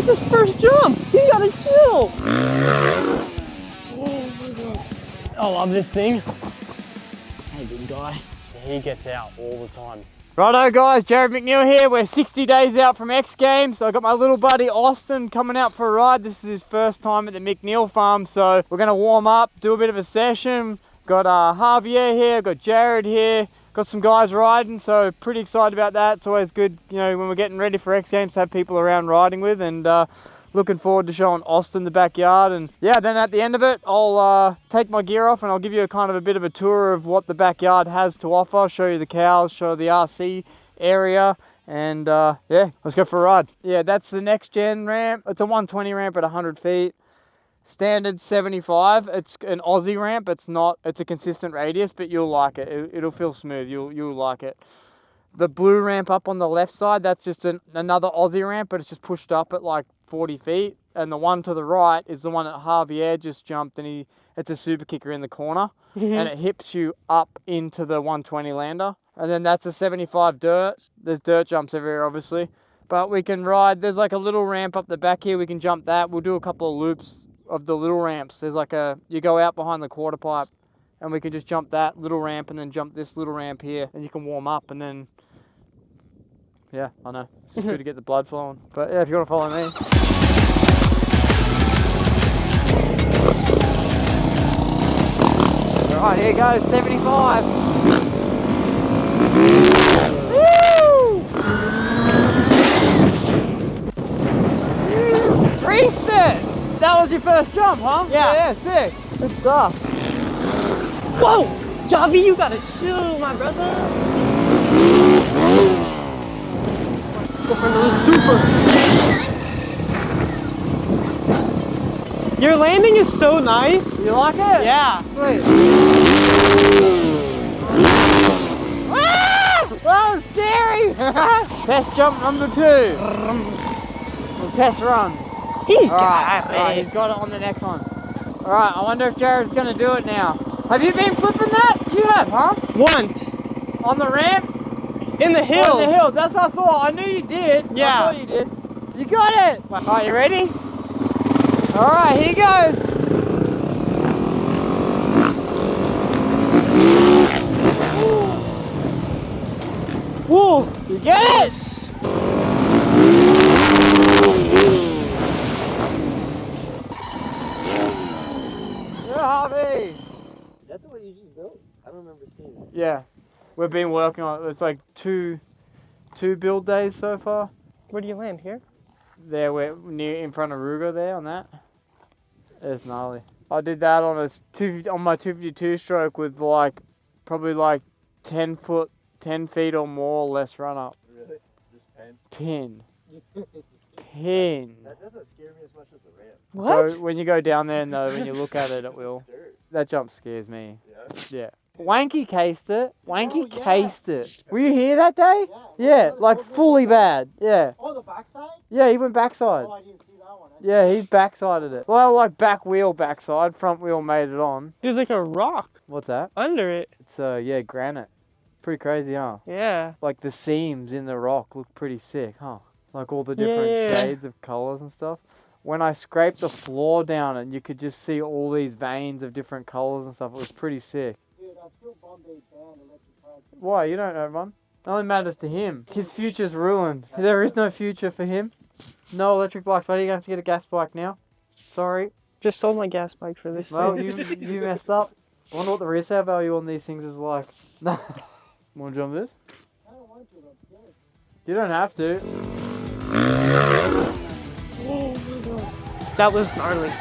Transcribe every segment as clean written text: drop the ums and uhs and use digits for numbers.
it's his first jump. He's gotta chill. Oh my God. I love this thing. Hey, good guy. He gets out all the time. Righto guys, Jared McNeil here. We're 60 days out from X Games. I got my little buddy Austin coming out for a ride. This is his first time at the McNeil farm, so we're gonna warm up, do a bit of a session. Got Javier here, got Jared here, got some guys riding, so pretty excited about that. It's always good, you know, when we're getting ready for X Games to have people around riding with, and looking forward to showing Austin the backyard. And yeah, then at the end of it, I'll take my gear off and I'll give you a kind of a bit of a tour of what the backyard has to offer, show you the cows, show you the RC area, and yeah, let's go for a ride. Yeah, that's the next gen ramp. It's a 120 ramp at 100 feet. Standard 75. It's an Aussie ramp. It's a consistent radius, but you'll like it. It'll feel smooth. You'll like it. The blue ramp up on the left side, that's just another Aussie ramp, but it's just pushed up at like 40 feet. And the one to the right is the one that Javier just jumped, and it's a super kicker in the corner. And it hips you up into the 120 lander. And then that's a 75 dirt. There's dirt jumps everywhere, obviously. But we can ride, there's like a little ramp up the back here. We can jump that. We'll do a couple of loops of the little ramps. There's like you go out behind the quarter pipe, and we can just jump that little ramp and then jump this little ramp here, and you can warm up, and then yeah, I know, it's just good to get the blood flowing. But yeah, if you want to follow me. All right, here goes 75. Woo! Greased it! That was your first jump, huh? Yeah. Yeah, sick. Good stuff. Whoa! Javi, you gotta chill, my brother. Let's go for another super. Your landing is so nice. You like it? Yeah. Sweet. Ah! That was scary! Test jump number 2. Well, test run. He's Alright, got it. right, he's got it on the next one. Alright, I wonder if Jared's gonna do it now. Have you been flipping that? You have, huh? Once. On the ramp? In the hills. Oh, in the hills, that's what I thought. I knew you did. Yeah. I thought you did. You got it! Alright, you ready? Alright, here goes. Whoa! You get it? Harvey! Is that the way you just built? I don't remember seeing it. Yeah, we've been working on it. It's like two build days so far. Where do you land? Here? There, we're near in front of Ruger there on that. It's gnarly. I did that on my 252 stroke with probably 10 feet or more less run up. Really? Just Pin. Pin. That doesn't scare me as much as the ramp. What? When you go down there, though, when you look at it, it will. That jump scares me. Yeah? Yeah. Wanky cased it. Wanky cased it. Were you here that day? Yeah, like fully bad. Yeah. Oh, the backside? Yeah, he went backside. Oh, I didn't see that one. Yeah, he backsided it. Well, like back wheel backside, front wheel made it on. There's like a rock What's that? under it. It's yeah, granite. Pretty crazy, huh? Yeah. Like the seams in the rock look pretty sick, huh? Like all the different shades of colors and stuff. When I scraped the floor down and you could just see all these veins of different colors and stuff, it was pretty sick. Dude, I'm still Bombay banned electric bike. Why? You don't know, man. It only matters to him. His future's ruined. There is no future for him. No electric bikes. Why are you going to get a gas bike now? Sorry. Just sold my gas bike for this Well, thing. you messed up. I wonder what the resale value on these things is like. No. Want to jump this? I don't want to, but yeah. You don't have to. Oh my God. That was gnarly.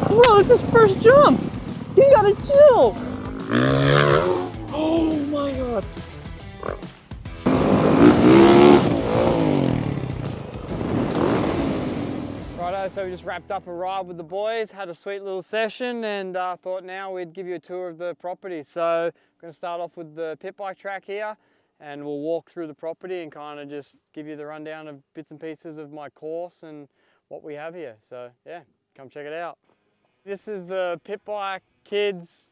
Bro, it's his first jump. He's gotta chill. Oh my God. Righto, so we just wrapped up a ride with the boys, had a sweet little session, and thought now we'd give you a tour of the property. So we're going to start off with the pit bike track here, and we'll walk through the property and kind of just give you the rundown of bits and pieces of my course and what we have here. So yeah, come check it out. This is the pit bike kids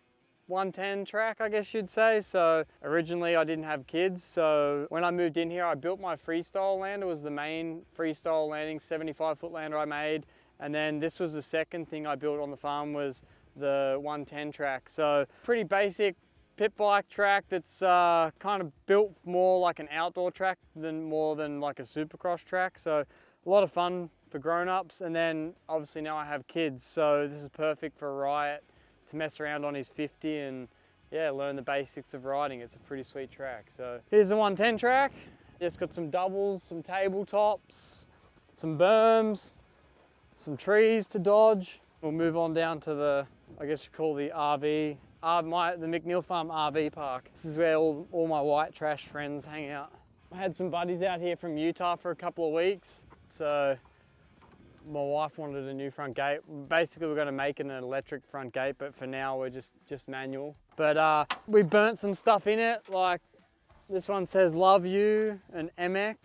110 track, I guess you'd say. So originally I didn't have kids, so when I moved in here, I built my freestyle lander. It was the main freestyle landing 75-foot lander I made, and then this was the second thing I built on the farm, was the 110 track. So pretty basic pit bike track that's kind of built more like an outdoor track more than like a supercross track. So a lot of fun for grown-ups, and then obviously now I have kids, so this is perfect for Riot to mess around on his 50 and yeah, learn the basics of riding. It's a pretty sweet track. So here's the 110 track. It's got some doubles, some tabletops, some berms, some trees to dodge. We'll move on down to the, I guess you call the RV, the McNeil Farm RV park. This is where all my white trash friends hang out. I had some buddies out here from Utah for a couple of weeks, so my wife wanted a new front gate. Basically, we're going to make it an electric front gate, but for now we're just manual. But we burnt some stuff in it, like this one says "Love You" and MX.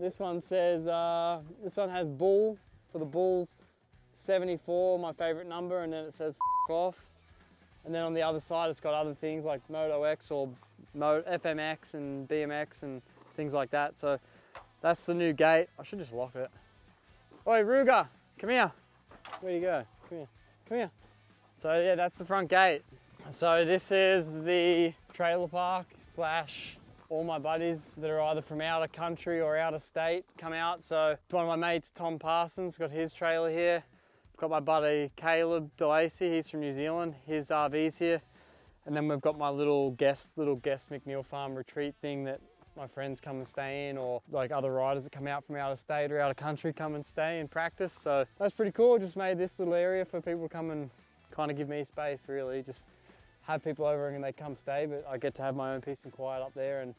This one says this one has Bull for the Bulls, 74, my favorite number, and then it says "F off." And then on the other side, it's got other things like Moto X or FMX and BMX and things like that. So that's the new gate. I should just lock it. Oi, Ruger, come here. Where you go? Come here, come here. So yeah, that's the front gate. So this is the trailer park slash all my buddies that are either from out of country or out of state come out. So one of my mates, Tom Parsons, got his trailer here. Got my buddy Caleb DeLacy, he's from New Zealand, his RV's here. And then we've got my little guest McNeil Farm retreat thing that my friends come and stay in, or like other riders that come out from out of state or out of country come and stay and practice. So that's pretty cool. Just made this little area for people to come and kind of give me space, really. Just have people over and they come stay, but I get to have my own peace and quiet up there, and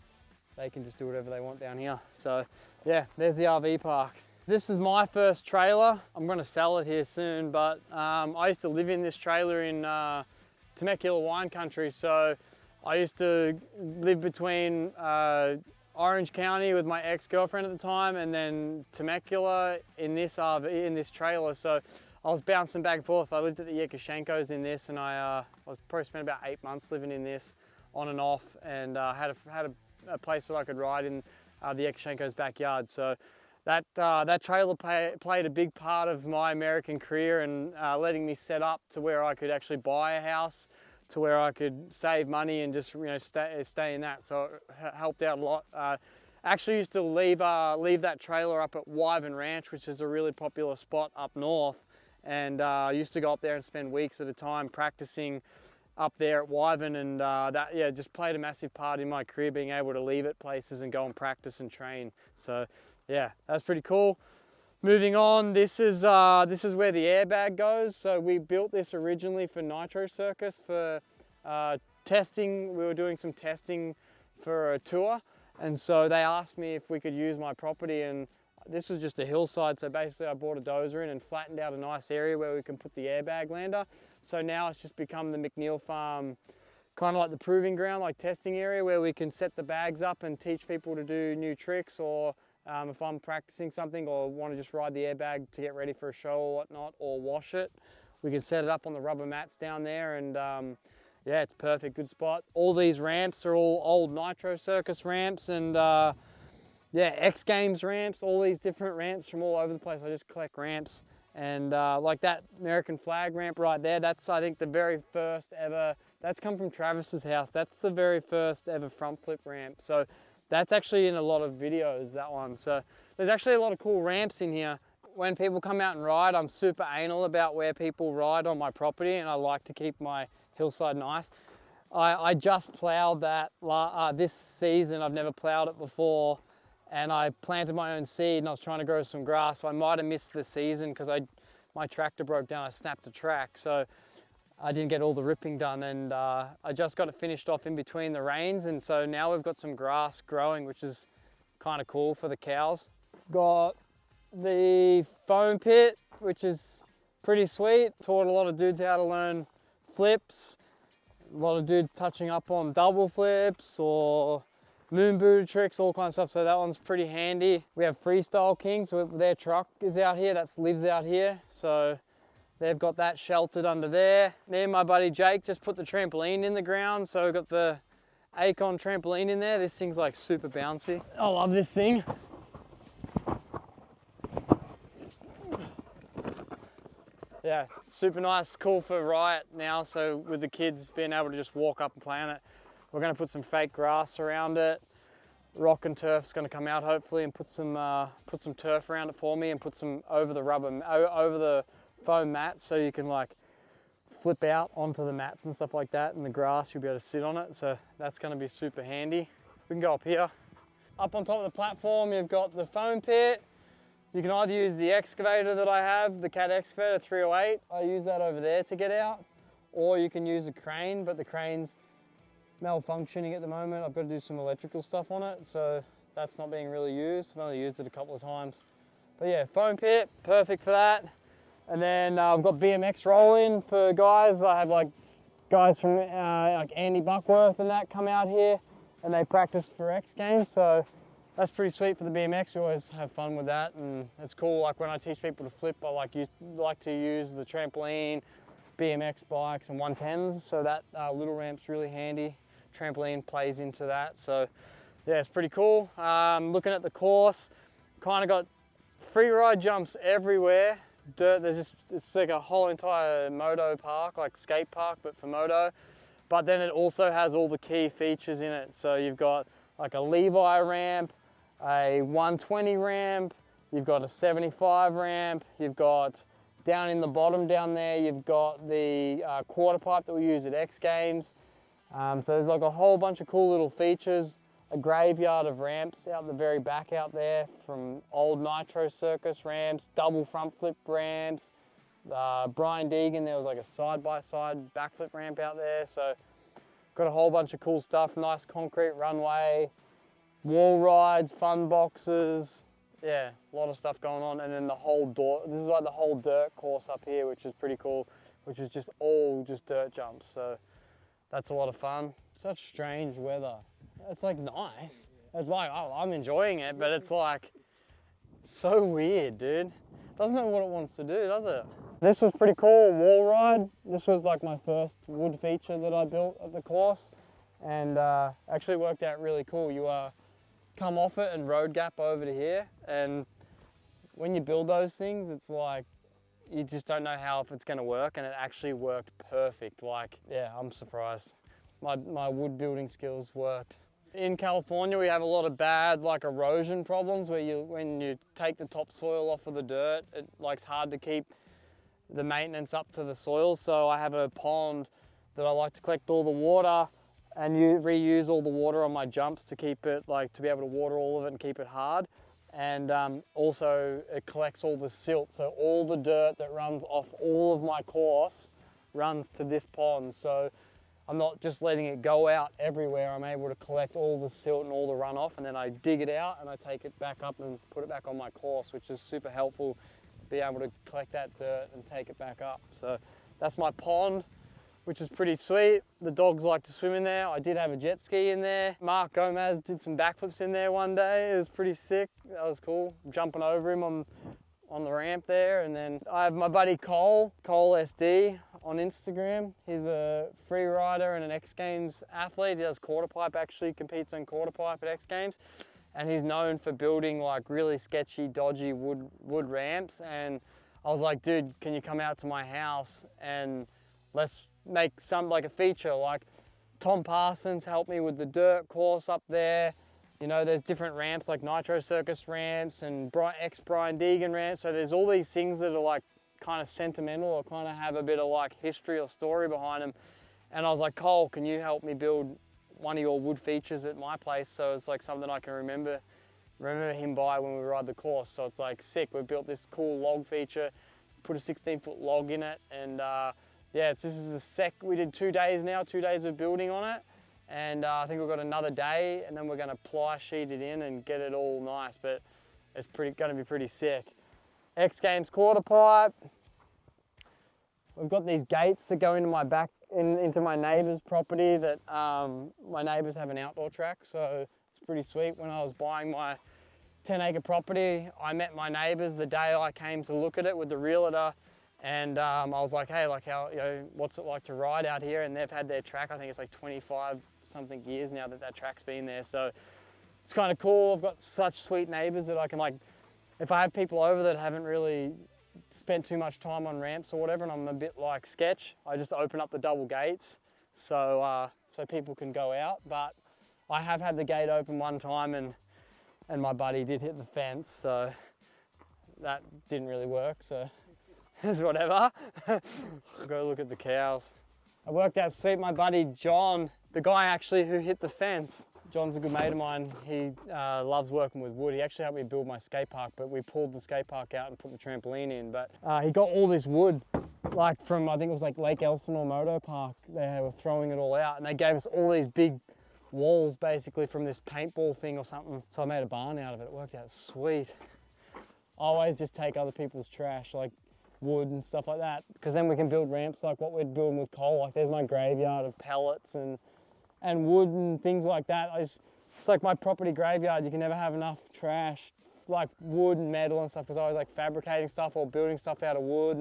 they can just do whatever they want down here. So yeah, there's the RV park. This is my first trailer. I'm gonna sell it here soon, but I used to live in this trailer in Temecula wine country. So I used to live between Orange County with my ex-girlfriend at the time, and then Temecula in this RV, in this trailer. So I was bouncing back and forth. I lived at the Yekashenko's in this, and I probably spent about 8 months living in this on and off, and had a place that I could ride in the Yekashenko's backyard. So that trailer played a big part of my American career, and letting me set up to where I could actually buy a house, to where I could save money and just stay in that. So it helped out a lot. Actually used to leave that trailer up at Wyvern Ranch, which is a really popular spot up north, and I used to go up there and spend weeks at a time practicing up there at Wyvern, and that just played a massive part in my career, being able to leave at places and go and practice and train. So yeah, that's pretty cool. Moving on, this is where the airbag goes. So we built this originally for Nitro Circus for testing. We were doing some testing for a tour, and so they asked me if we could use my property, and this was just a hillside. So basically I brought a dozer in and flattened out a nice area where we can put the airbag lander. So now it's just become the McNeil Farm, kind of like the proving ground, like testing area, where we can set the bags up and teach people to do new tricks, or if I'm practicing something or want to just ride the airbag to get ready for a show or whatnot, or wash it, we can set it up on the rubber mats down there, and yeah, it's perfect, good spot. All these ramps are all old Nitro Circus ramps, and yeah, X Games ramps, all these different ramps from all over the place. I just collect ramps, and like that American flag ramp right there, that's I think the very first ever, that's come from Travis's house. That's the very first ever front flip ramp. So that's actually in a lot of videos, that one. So there's actually a lot of cool ramps in here. When people come out and ride, I'm super anal about where people ride on my property, and I like to keep my hillside nice. I just plowed that this season. I've never plowed it before, and I planted my own seed, and I was trying to grow some grass. So I might have missed the season because my tractor broke down. I snapped a track, so I didn't get all the ripping done, and I just got it finished off in between the rains, and so now we've got some grass growing, which is kind of cool for the cows. Got the foam pit, which is pretty sweet. Taught a lot of dudes how to learn flips. A lot of dudes touching up on double flips or moon booty tricks, all kinds of stuff, so that one's pretty handy. We have Freestyle King, so their truck is out here, lives out here, so They've got that sheltered under there. Me and my buddy Jake just put the trampoline in the ground. So we've got the Acon trampoline in there. This thing's like super bouncy. I love this thing. Yeah, super nice, cool for Riot now. So with the kids being able to just walk up and play on it. We're gonna put some fake grass around it. Rock and turf's gonna come out hopefully and put some turf around it for me and put some over the foam mats so you can like flip out onto the mats and stuff like that, and the grass you'll be able to sit on it, so that's going to be super handy. We can go up here. Up on top of the platform you've got the foam pit. You can either use the excavator that I have, the Cat excavator 308, I use that over there to get out, or you can use a crane, but the crane's malfunctioning at the moment. I've got to do some electrical stuff on it, so that's not being really used. I've only used it a couple of times. But yeah, foam pit, perfect for that. And then I've got BMX rolling for guys. I have like guys from like Andy Buckworth and that come out here and they practice for X Games. So that's pretty sweet for the BMX. We always have fun with that, and it's cool. Like when I teach people to flip, I like to use the trampoline, BMX bikes and 110s. So that little ramp's really handy. Trampoline plays into that. So yeah, it's pretty cool. Looking at the course, kind of got free ride jumps everywhere. Dirt, it's like a whole entire moto park, like skate park, but for moto. But then it also has all the key features in it. So you've got like a Levi ramp, a 120 ramp, you've got a 75 ramp, you've got down in the bottom down there, you've got the quarter pipe that we use at X Games. So there's like a whole bunch of cool little features. A graveyard of ramps out the very back out there from old Nitro Circus ramps, double front flip ramps. Brian Deegan, there was like a side-by-side backflip ramp out there. So got a whole bunch of cool stuff, nice concrete runway, wall rides, fun boxes. Yeah, a lot of stuff going on. And then the whole this is like the whole dirt course up here, which is pretty cool, which is just all dirt jumps. So that's a lot of fun. Such strange weather. It's like nice. It's like, oh, I'm enjoying it, but it's like so weird, dude. Doesn't know what it wants to do, does it? This was pretty cool, wall ride. This was like my first wood feature that I built at the course, and actually worked out really cool. You come off it and road gap over to here, and when you build those things, it's like you just don't know how if it's going to work, and it actually worked perfect. Like, yeah, I'm surprised. My wood building skills worked. In California, we have a lot of bad like erosion problems where when you take the topsoil off of the dirt, it's hard to keep the maintenance up to the soil. So I have a pond that I like to collect all the water and reuse all the water on my jumps to keep it to be able to water all of it and keep it hard. And also it collects all the silt. So all the dirt that runs off all of my course runs to this pond. So I'm not just letting it go out everywhere. I'm able to collect all the silt and all the runoff, and then I dig it out and I take it back up and put it back on my course, which is super helpful to be able to collect that dirt and take it back up. So that's my pond, which is pretty sweet. The dogs like to swim in there. I did have a jet ski in there. Mark Gomez did some backflips in there one day. It was pretty sick. That was cool. Jumping over him on the ramp there. And then I have my buddy Cole SD on Instagram. He's a free rider and an X Games athlete. He does quarter pipe, actually competes on quarter pipe at X Games. And he's known for building like really sketchy, dodgy wood ramps. And I was like, dude, can you come out to my house and let's make like a feature? Like Tom Parsons helped me with the dirt course up there. You know, there's different ramps like Nitro Circus ramps and ex-Brian Deegan ramps. So there's all these things that are like kind of sentimental or kind of have a bit of like history or story behind them. And I was like, Cole, can you help me build one of your wood features at my place? So it's like something I can remember him by when we ride the course. So it's like sick. We built this cool log feature, put a 16-foot log in it. And yeah, this is we did 2 days now, 2 days of building on it. And I think we've got another day, and then we're going to ply sheet it in and get it all nice, but it's going to be pretty sick. X Games quarter pipe. We've got these gates that go into my into my neighbour's property that my neighbours have an outdoor track, so it's pretty sweet. When I was buying my 10-acre property, I met my neighbours the day I came to look at it with the realtor, And I was like, hey, like how, you know, what's it like to ride out here? And they've had their track, I think it's like 25 something years now that track's been there. So it's kind of cool. I've got such sweet neighbors that I can, like, if I have people over that haven't really spent too much time on ramps or whatever, and I'm a bit like sketch, I just open up the double gates so so people can go out. But I have had the gate open one time and my buddy did hit the fence, so that didn't really work, so it's whatever. Go look at the cows. I worked out sweet. My buddy John, the guy actually who hit the fence, John's a good mate of mine. He loves working with wood. He actually helped me build my skate park, but we pulled the skate park out and put the trampoline in. But he got all this wood, like from, I think it was like Lake Elsinore Moto Park. They were throwing it all out and they gave us all these big walls basically from this paintball thing or something. So I made a barn out of it. It worked out sweet. I always just take other people's trash, like wood and stuff like that, because then we can build ramps like what we're building with coal. Like there's my graveyard of pellets and wood and things like that. It's like my property graveyard. You can never have enough trash, like wood and metal and stuff, because I always like fabricating stuff or building stuff out of wood.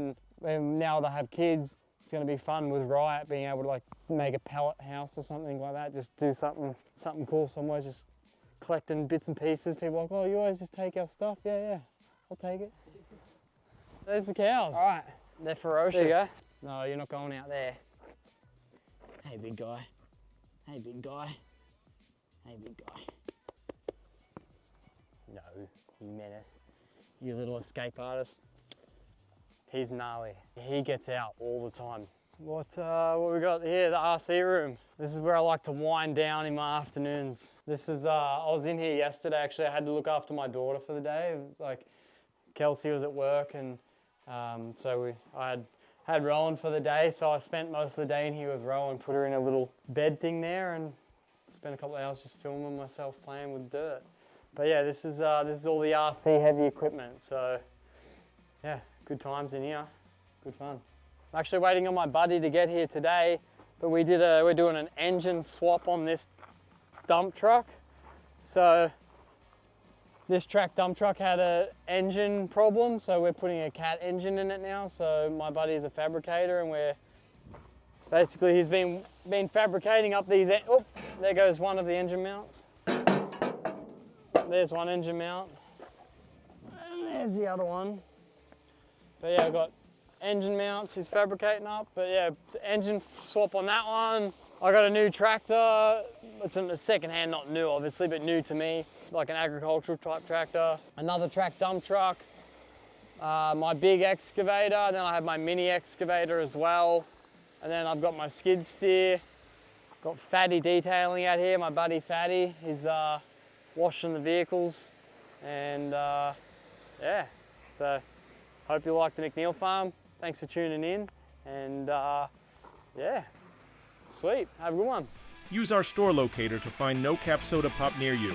And now that I have kids, it's going to be fun with Riot being able to like make a pellet house or something like that. Just do something cool. So I'm always just collecting bits and pieces. People are like, oh, you always just take our stuff. Yeah, I'll take it. There's the cows. All right, they're ferocious. There you go. No, you're not going out there. Hey, big guy. Hey, big guy. Hey, big guy. No, you menace. You little escape artist. He's gnarly. He gets out all the time. What we got here? The RC room. This is where I like to wind down in my afternoons. This is, I was in here yesterday actually. I had to look after my daughter for the day. It was like, Kelsey was at work and so I had Rowan for the day, so I spent most of the day in here with Rowan, put her in a little bed thing there and spent a couple of hours just filming myself playing with dirt. But yeah, this is all the RC heavy equipment, so yeah, good times in here, good fun. I'm actually waiting on my buddy to get here today, but we're doing an engine swap on this dump truck. So this dump truck had an engine problem, so we're putting a cat engine in it now. So my buddy is a fabricator and he's been fabricating up these, oh, there goes one of the engine mounts. There's one engine mount, and there's the other one. But yeah, I've got engine mounts he's fabricating up, but yeah, engine swap on that one. I got a new tractor. It's a second hand, not new obviously, but new to me, like an agricultural type tractor. Another dump truck, my big excavator, then I have my mini excavator as well. And then I've got my skid steer. Got Fatty detailing out here, my buddy Fatty. He's washing the vehicles. And yeah, so hope you like the McNeil farm. Thanks for tuning in. And yeah, sweet, have a good one. Use our store locator to find No Cap Soda Pop near you.